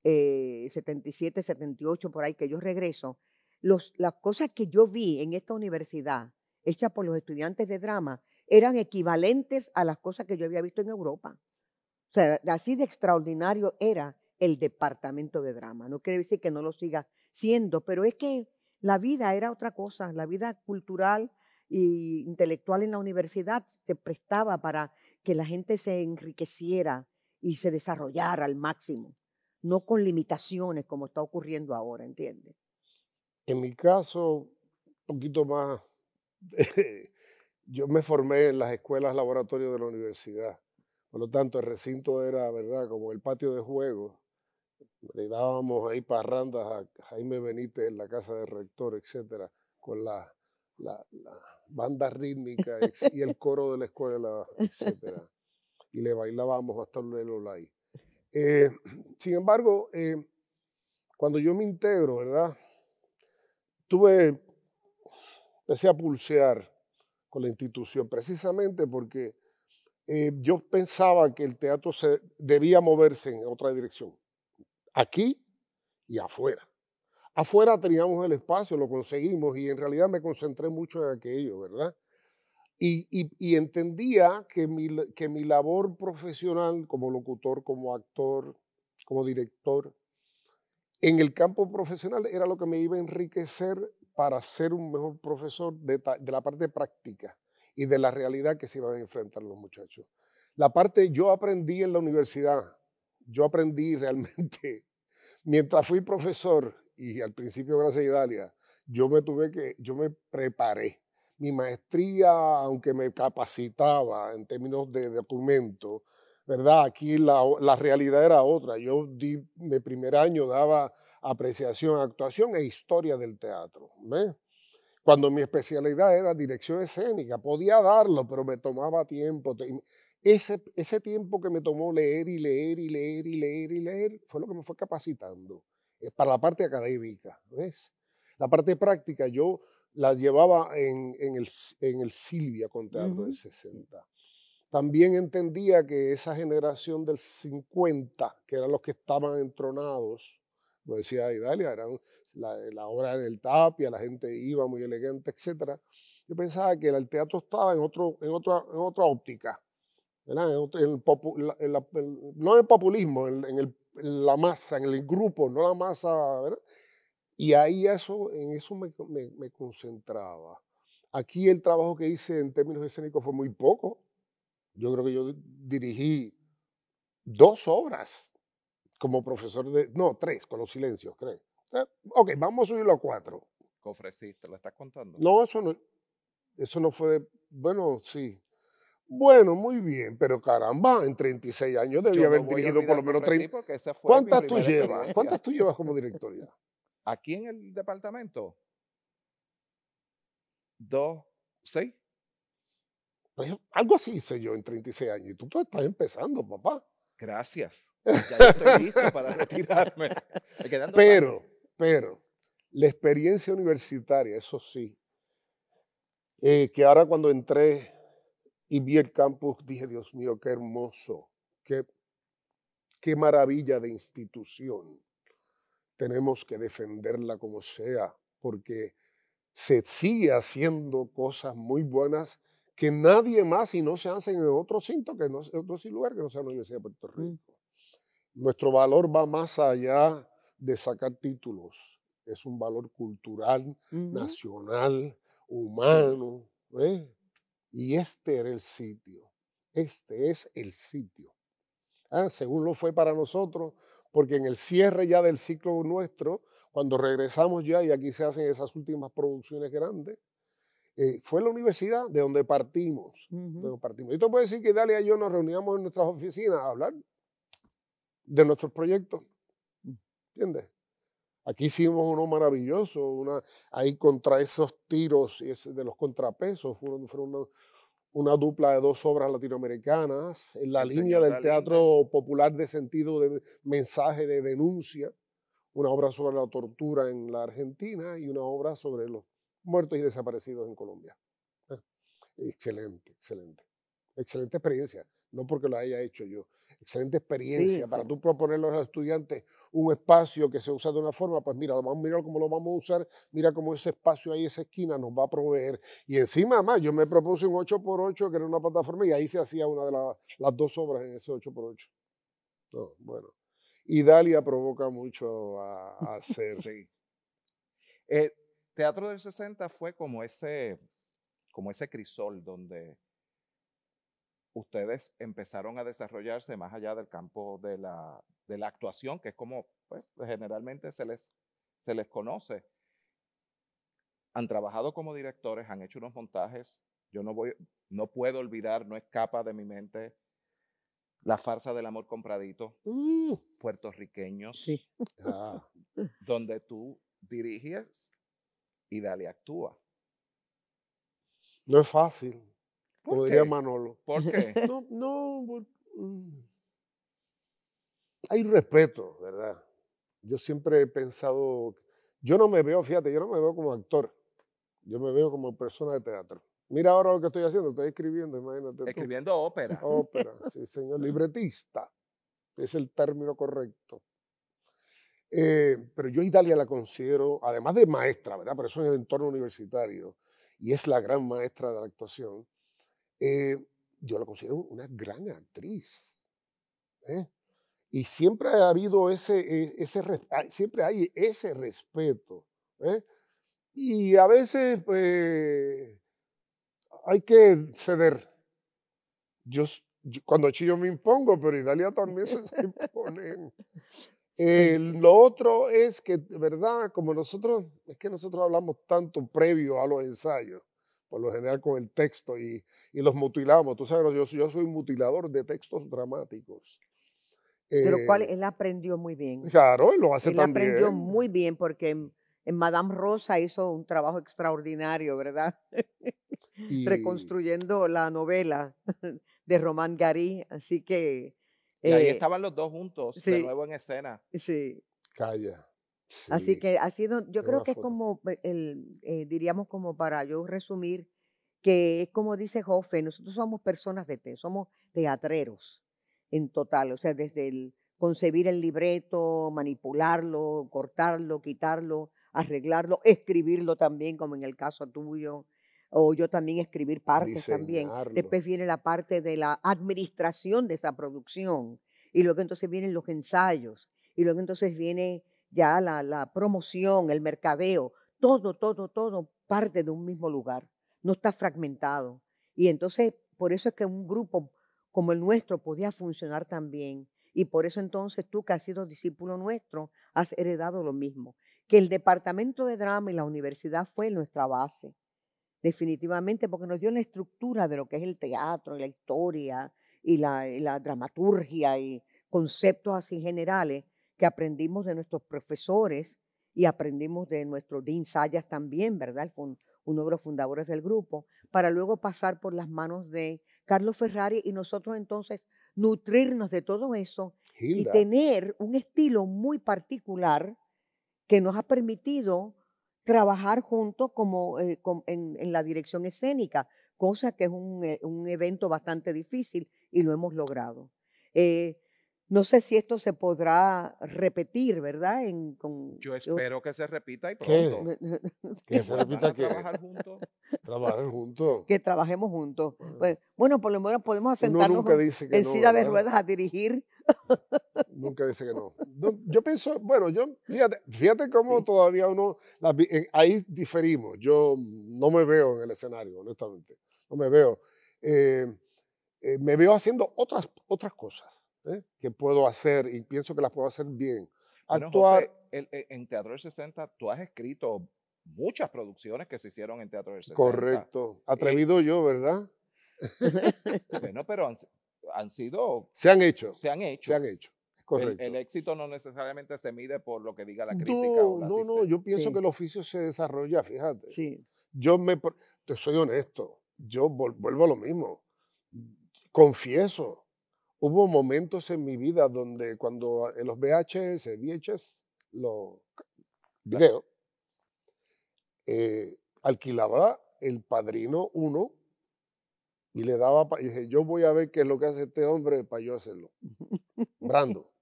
Speaker 3: 77, 78, por ahí que yo regreso, las cosas que yo vi en esta universidad, hechas por los estudiantes de drama, eran equivalentes a las cosas que yo había visto en Europa. O sea, así de extraordinario era el departamento de drama. No quiere decir que no lo siga siendo, pero es que la vida era otra cosa. La vida cultural e intelectual en la universidad se prestaba para que la gente se enriqueciera y se desarrollara al máximo, no con limitaciones como está ocurriendo ahora, ¿entiendes?
Speaker 2: En mi caso, un poquito más, yo me formé en las escuelas laboratorios de la universidad. Por lo tanto, el recinto era, ¿verdad?, como el patio de juego. Le dábamos ahí parrandas a Jaime Benítez en la casa del rector, etcétera, con la banda rítmica y el coro de la escuela, etc. Y le bailábamos hasta el Olay. Sin embargo, cuando yo me integro, ¿verdad? Empecé a pulsear con la institución, precisamente porque yo pensaba que el teatro debía moverse en otra dirección, aquí y afuera. Afuera teníamos el espacio, lo conseguimos y en realidad me concentré mucho en aquello, ¿verdad? Y entendía que mi labor profesional como locutor, como actor, como director, en el campo profesional era lo que me iba a enriquecer para ser un mejor profesor de la parte práctica y de la realidad que se iban a enfrentar los muchachos. La parte yo aprendí en la universidad, yo aprendí realmente, mientras fui profesor y al principio gracias a Idalia, yo me preparé. Mi maestría, aunque me capacitaba en términos de documento, ¿verdad? Aquí la realidad era otra. Mi primer año daba apreciación, actuación e historia del teatro. ¿Ves? Cuando mi especialidad era dirección escénica, podía darlo, pero me tomaba tiempo. Ese tiempo que me tomó leer y leer y leer y leer y leer fue lo que me fue capacitando para la parte académica. ¿Ves? La parte práctica yo la llevaba en el Silvia con Teatro del 60. También entendía que esa generación del 50, que eran los que estaban entronados, como decía Idalia, eran la obra en el Tapia, la gente iba muy elegante, etc. Yo pensaba que el teatro estaba en otra óptica, ¿verdad? No en el populismo, en la masa, en el grupo, no la masa, ¿verdad? Y ahí en eso me concentraba. Aquí el trabajo que hice en términos escénicos fue muy poco. Yo creo que yo dirigí 2 obras como profesor no, 3 con los silencios, creo. Ok, vamos a subirlo a 4.
Speaker 1: ¿Qué ofreciste? ¿Lo estás contando?
Speaker 2: No, eso no fue, bueno, sí. Bueno, muy bien, pero caramba, en 36 años debía
Speaker 1: Yo no
Speaker 2: haber
Speaker 1: voy a
Speaker 2: dirigido por
Speaker 1: olvidar
Speaker 2: lo
Speaker 1: que
Speaker 2: menos
Speaker 1: ofrecí
Speaker 2: 30.
Speaker 1: porque esa fue mi
Speaker 2: ¿Cuántas tú
Speaker 1: primera
Speaker 2: llevas? ¿Cuántas
Speaker 1: experiencia.
Speaker 2: tú llevas como director ya?
Speaker 1: Aquí en el departamento, 2, 6.
Speaker 2: Pues, algo así hice yo en 36 años. Y tú estás empezando, papá.
Speaker 1: Gracias. Ya yo estoy listo para retirarme. Me quedan 2 años.
Speaker 2: Pero, la experiencia universitaria, eso sí, que ahora cuando entré y vi el campus, dije, Dios mío, qué hermoso, qué maravilla de institución. Tenemos que defenderla como sea, porque se sigue haciendo cosas muy buenas que nadie más y no se hacen en otro sitio, en otro lugar que no sea la Universidad de Puerto Rico. Nuestro valor va más allá de sacar títulos. Es un valor cultural, nacional, humano. ¿Eh? Y este era el sitio. Este es el sitio. Según lo fue para nosotros, porque en el cierre ya del ciclo nuestro, cuando regresamos ya y aquí se hacen esas últimas producciones grandes, fue la universidad de donde partimos. Y te puedo decir que Dalia y yo nos reuníamos en nuestras oficinas a hablar de nuestros proyectos. ¿Entiendes? Aquí hicimos uno maravilloso, ahí contra esos tiros de los contrapesos, fueron una dupla de 2 obras latinoamericanas, en la línea del teatro popular de sentido de mensaje de denuncia, una obra sobre la tortura en la Argentina y una obra sobre los muertos y desaparecidos en Colombia. Excelente, excelente. Excelente experiencia, no porque lo haya hecho yo. Excelente experiencia
Speaker 3: Sí,
Speaker 2: para tú proponerle a los estudiantes un espacio que se usa de una forma, pues mira, vamos a mirar cómo lo vamos a usar, mira cómo ese espacio ahí, esa esquina nos va a proveer. Y encima más, yo me propuse un 8x8 que era una plataforma y ahí se hacía una de las 2 obras en ese 8x8. No, bueno. Y Dalia provoca mucho a hacer.
Speaker 1: Sí. Teatro del 60 fue como ese crisol donde ustedes empezaron a desarrollarse más allá del campo de la actuación, que es como pues, generalmente se les conoce. Han trabajado como directores, han hecho unos montajes. Yo no puedo olvidar, no escapa de mi mente La farsa del amor compradito, puertorriqueños,
Speaker 3: sí.
Speaker 2: Ah,
Speaker 1: donde tú diriges y Dalia actúa.
Speaker 2: No es fácil, como
Speaker 1: ¿Por
Speaker 2: diría
Speaker 1: qué?
Speaker 2: Manolo.
Speaker 1: ¿Por qué?
Speaker 2: Hay respeto, ¿verdad? Yo siempre he pensado, yo no me veo, fíjate, yo no me veo como actor, yo me veo como persona de teatro. Mira ahora lo que estoy haciendo, estoy escribiendo, imagínate tú.
Speaker 1: Escribiendo ópera.
Speaker 2: Ópera, sí, señor, libretista, es el término correcto. Pero yo a Idalia la considero, además de maestra, ¿verdad? Pero eso en el entorno universitario, y es la gran maestra de la actuación, yo la considero una gran actriz. ¿Eh? Y siempre ha habido siempre hay ese respeto. ¿Eh? Y a veces pues, hay que ceder. Cuando chillo me impongo, pero Idalia también se impone. Lo otro es que, de verdad, como es que nosotros hablamos tanto previo a los ensayos, por lo general con el texto y los mutilamos. Tú sabes, yo soy mutilador de textos dramáticos.
Speaker 3: De lo cual él aprendió muy bien.
Speaker 2: Claro, él lo hace
Speaker 3: Él aprendió
Speaker 2: también.
Speaker 3: muy bien porque en Madame Rosa hizo un trabajo extraordinario, ¿verdad?
Speaker 2: Y
Speaker 3: Reconstruyendo la novela de Román Gary. Así que
Speaker 1: Y ahí estaban los dos juntos, de
Speaker 3: sí,
Speaker 1: nuevo en escena.
Speaker 3: sí.
Speaker 2: calla.
Speaker 3: Así
Speaker 2: Sí,
Speaker 3: que ha sido, yo
Speaker 2: tengo
Speaker 3: creo
Speaker 2: una
Speaker 3: que es
Speaker 2: foto.
Speaker 3: como, diríamos como para yo resumir, que es como dice Joffe, nosotros somos personas somos teatreros en total, o sea, desde el concebir el libreto, manipularlo, cortarlo, quitarlo, arreglarlo, escribirlo también, como en el caso tuyo, o yo también escribir partes también.
Speaker 2: Diseñarlo.
Speaker 3: Después viene la parte de la administración de esa producción, y luego entonces vienen los ensayos, y luego entonces viene ya la promoción, el mercadeo, todo parte de un mismo lugar, no está fragmentado. Y entonces, por eso es que un grupo como el nuestro podía funcionar tan bien. Y por eso entonces tú, que has sido discípulo nuestro, has heredado lo mismo. Que el departamento de drama y la universidad fue nuestra base, definitivamente, porque nos dio la estructura de lo que es el teatro y la historia y la dramaturgia y conceptos así generales que aprendimos de nuestros profesores y aprendimos de nuestros Dean Sayas también, ¿verdad? Uno de los fundadores del grupo, para luego pasar por las manos de Carlos Ferrari y nosotros entonces nutrirnos de todo eso y
Speaker 2: Hilda,
Speaker 3: tener un estilo muy particular que nos ha permitido trabajar juntos como en la dirección escénica, cosa que es un evento bastante difícil y lo hemos logrado. No sé si esto se podrá repetir, ¿verdad?
Speaker 1: Yo espero que se repita y
Speaker 2: ¿qué?
Speaker 1: pronto.
Speaker 2: Que se
Speaker 1: Vuelvan
Speaker 2: repita
Speaker 1: a
Speaker 2: que
Speaker 1: trabajar juntos.
Speaker 2: trabajar juntos.
Speaker 3: que trabajemos juntos. Pues, bueno, por lo menos podemos
Speaker 2: Uno
Speaker 3: sentarnos
Speaker 2: nunca dice que
Speaker 3: en
Speaker 2: no,
Speaker 3: silla de
Speaker 2: ¿verdad?
Speaker 3: ruedas a dirigir.
Speaker 2: Nunca dice que no. Yo pienso, bueno, fíjate cómo
Speaker 3: Sí.
Speaker 2: todavía ahí diferimos. Yo no me veo en el escenario, honestamente. No me veo. Me veo haciendo otras cosas que puedo hacer y pienso que las puedo hacer bien.
Speaker 1: Bueno,
Speaker 2: Actuar,
Speaker 1: José, en Teatro del 60 tú has escrito muchas producciones que se hicieron en Teatro del 60.
Speaker 2: correcto. Atrevido yo, ¿verdad?
Speaker 1: Bueno, pero han sido,
Speaker 2: Se han hecho,
Speaker 1: se han
Speaker 2: se
Speaker 1: hecho.
Speaker 2: han hecho. Es
Speaker 1: El
Speaker 2: correcto.
Speaker 1: éxito no necesariamente se mide por lo que diga la crítica o
Speaker 2: No,
Speaker 1: la
Speaker 2: no, no, yo pienso que
Speaker 3: Sí,
Speaker 2: el oficio se desarrolla, fíjate.
Speaker 3: sí.
Speaker 2: Te soy honesto, yo vuelvo a lo mismo. Confieso, hubo momentos en mi vida donde cuando en los VHS, los videos, alquilaba El Padrino 1 y le daba, y dije, yo voy a ver qué es lo que hace este hombre para yo hacerlo. Brando.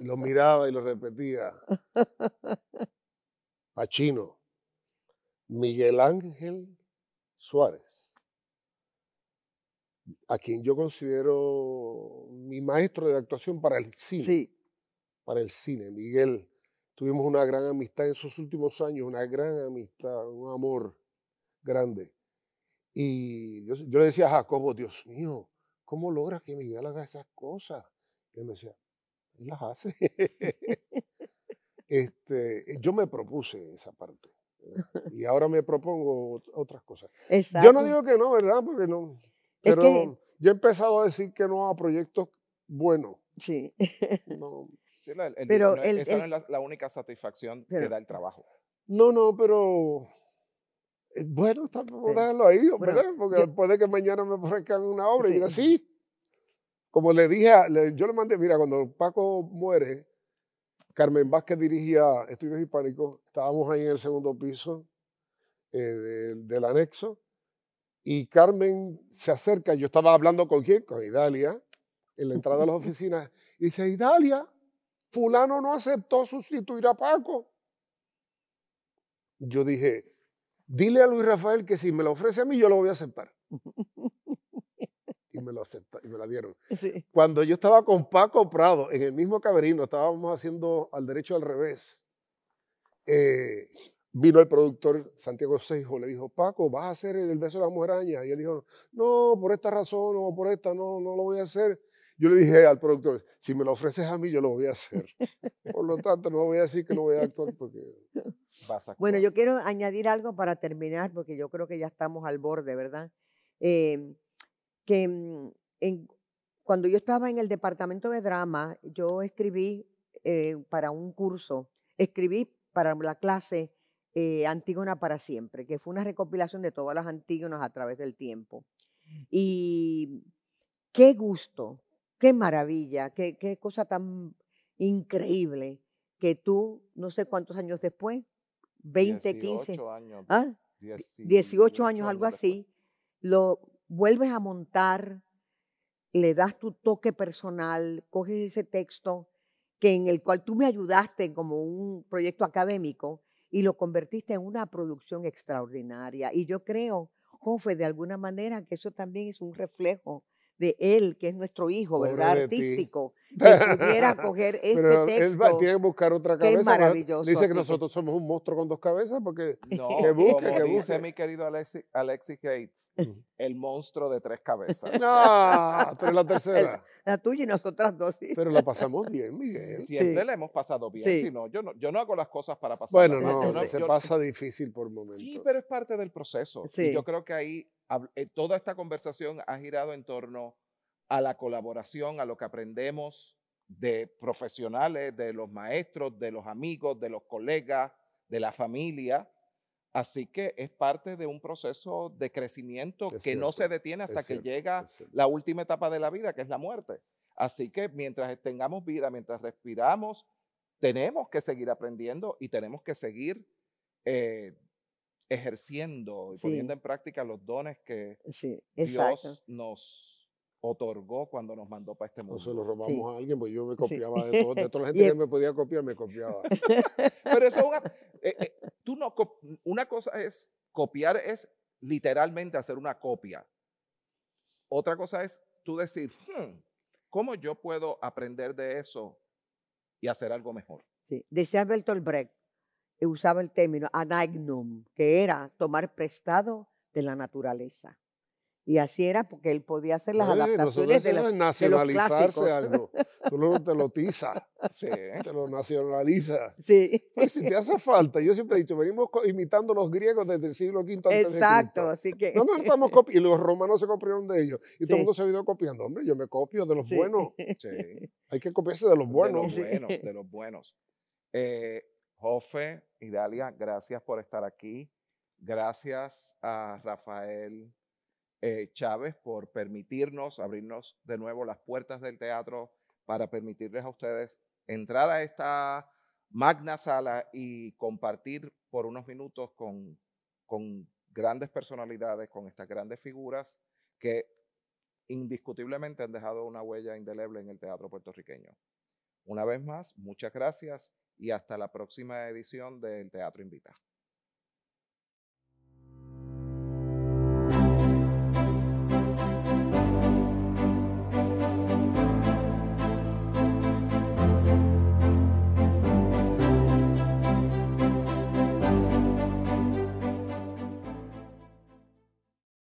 Speaker 2: Y lo miraba y lo repetía. Pacino. Miguel Ángel Suárez, a quien yo considero mi maestro de actuación para el cine.
Speaker 3: Sí.
Speaker 2: Para el cine. Miguel, tuvimos una gran amistad en sus últimos años, una gran amistad, un amor grande. Y yo le decía a Jacobo, Dios mío, ¿cómo logras que Miguel haga esas cosas? Y él me decía, él las hace. Yo me propuse esa parte. Y ahora me propongo otras cosas. Yo no
Speaker 3: Exacto.
Speaker 2: digo que no, ¿verdad? Porque no.
Speaker 3: Es que,
Speaker 2: Pero yo he empezado a decir que no a proyectos buenos.
Speaker 3: sí.
Speaker 2: No.
Speaker 1: Sí,
Speaker 3: Pero
Speaker 1: esa no es la única satisfacción que da el trabajo.
Speaker 2: No, pero bueno, vamos a dejarlo ahí,
Speaker 3: bueno,
Speaker 2: ¿verdad? Porque
Speaker 3: yo,
Speaker 2: puede que mañana me ofrezcan una obra y
Speaker 3: sí,
Speaker 2: diga, sí. Como le dije, yo le mandé, mira, cuando Paco muere, Carmen Vázquez dirigía Estudios Hispánicos, estábamos ahí en el segundo piso del anexo, y Carmen se acerca, yo estaba hablando con quién, con Idalia, en la entrada de las oficinas, y dice, Idalia, fulano no aceptó sustituir a Paco. Yo dije, dile a Luis Rafael que si me lo ofrece a mí, yo lo voy a aceptar. Y me lo acepta, y me la dieron.
Speaker 3: sí.
Speaker 2: Cuando yo estaba con Paco Prado, en el mismo camerino, estábamos haciendo Al Derecho al Revés, vino el productor Santiago Seijo, le dijo, Paco, ¿vas a hacer el beso de la mujer araña? Y él dijo, no, por esta razón o por esta, no lo voy a hacer. Yo le dije al productor, si me lo ofreces a mí, yo lo voy a hacer. Por lo tanto, no voy a decir que no voy a actuar porque...
Speaker 1: Vas a
Speaker 3: Bueno,
Speaker 1: actuar.
Speaker 3: yo quiero añadir algo para terminar, porque yo creo que ya estamos al borde, ¿verdad? Eh, que cuando yo estaba en el departamento de drama, yo escribí para un curso, escribí para la clase Antígona para siempre, que fue una recopilación de todas las Antígonas a través del tiempo. Y qué gusto, qué maravilla, qué cosa tan increíble que tú, no sé cuántos años después, 20, 15,
Speaker 1: 18 años,
Speaker 3: ¿ah? 18 años,
Speaker 1: 18
Speaker 3: algo
Speaker 1: años después.
Speaker 3: así, lo vuelves a montar, le das tu toque personal, coges ese texto que en el cual tú me ayudaste como un proyecto académico y lo convertiste en una producción extraordinaria. Y yo creo, Jofe, de alguna manera que eso también es un reflejo de él, que es nuestro hijo,
Speaker 2: Pobre
Speaker 3: ¿verdad?
Speaker 2: de ti.
Speaker 3: Artístico, que pudiera coger este
Speaker 2: Pero él
Speaker 3: texto,
Speaker 2: tiene que buscar otra
Speaker 3: que es
Speaker 2: cabeza.
Speaker 3: maravilloso.
Speaker 2: Dice que
Speaker 3: Así que,
Speaker 2: nosotros somos un monstruo con dos cabezas porque que
Speaker 1: No,
Speaker 2: busque,
Speaker 1: como
Speaker 2: que
Speaker 1: dice
Speaker 2: busque.
Speaker 1: mi querido Alexis Gates, el monstruo de 3 cabezas.
Speaker 2: No, tú eres la tercera.
Speaker 3: la tuya y nosotras dos, sí.
Speaker 2: Pero la pasamos bien, Miguel.
Speaker 1: Siempre
Speaker 3: Sí,
Speaker 1: la hemos pasado bien,
Speaker 3: sí.
Speaker 1: si no, yo no hago las cosas para pasarlas
Speaker 2: Bueno,
Speaker 1: mal.
Speaker 2: no, se pasa difícil por
Speaker 1: Sí,
Speaker 2: momentos.
Speaker 1: pero es parte del proceso. Y yo
Speaker 3: Sí.
Speaker 1: creo que ahí toda esta conversación ha girado en torno a la colaboración, a lo que aprendemos de profesionales, de los maestros, de los amigos, de los colegas, de la familia. Así que es parte de un proceso de crecimiento
Speaker 2: Es
Speaker 1: que no se
Speaker 2: cierto,
Speaker 1: detiene hasta
Speaker 2: es
Speaker 1: que
Speaker 2: cierto,
Speaker 1: llega
Speaker 2: es cierto.
Speaker 1: la última etapa de la vida, que es la muerte. Así que mientras tengamos vida, mientras respiramos, tenemos que seguir aprendiendo y tenemos que seguir eh, ejerciendo y poniendo
Speaker 3: Sí,
Speaker 1: en práctica los dones que
Speaker 3: sí, exacto.
Speaker 1: Dios nos otorgó cuando nos mandó para este
Speaker 2: No se lo
Speaker 1: mundo.
Speaker 3: Sí,
Speaker 2: robamos a alguien, pues yo me
Speaker 3: sí.
Speaker 2: copiaba de todo. De toda la gente
Speaker 3: Y
Speaker 2: que me podía copiar, me copiaba.
Speaker 1: Pero eso es tú no, una cosa es copiar, es literalmente hacer una copia. Otra cosa es tú decir, ¿cómo yo puedo aprender de eso y hacer algo mejor?
Speaker 3: sí. Decía Bertolt Brecht, usaba el término aneignum, que era tomar prestado de la naturaleza. Y así era porque él podía hacer las
Speaker 2: Nosotros
Speaker 3: adaptaciones
Speaker 2: decimos
Speaker 3: de los
Speaker 2: nacionalizarse
Speaker 3: clásicos.
Speaker 2: algo. Tú te lo tizas,
Speaker 1: Sí,
Speaker 2: te lo nacionalizas.
Speaker 3: Sí,
Speaker 2: Pues si te hace falta, yo siempre he dicho, venimos imitando los griegos desde el siglo V antes de
Speaker 3: exacto.
Speaker 2: Cristo.
Speaker 3: Así que,
Speaker 2: No nos estamos copiando, y los romanos se copiaron de ellos. Y todo el
Speaker 3: sí,
Speaker 2: mundo se ha ido copiando. Hombre, yo me copio de los
Speaker 3: sí.
Speaker 2: buenos.
Speaker 1: sí,
Speaker 2: Hay que copiarse de los
Speaker 1: de los
Speaker 2: buenos.
Speaker 3: Sí.
Speaker 1: buenos, de los buenos. Jofe y Dalia, gracias por estar aquí. Gracias a Rafael Chávez por permitirnos abrirnos de nuevo las puertas del teatro para permitirles a ustedes entrar a esta magna sala y compartir por unos minutos con grandes personalidades, con estas grandes figuras que indiscutiblemente han dejado una huella indeleble en el teatro puertorriqueño. Una vez más, muchas gracias y hasta la próxima edición del Teatro Invita.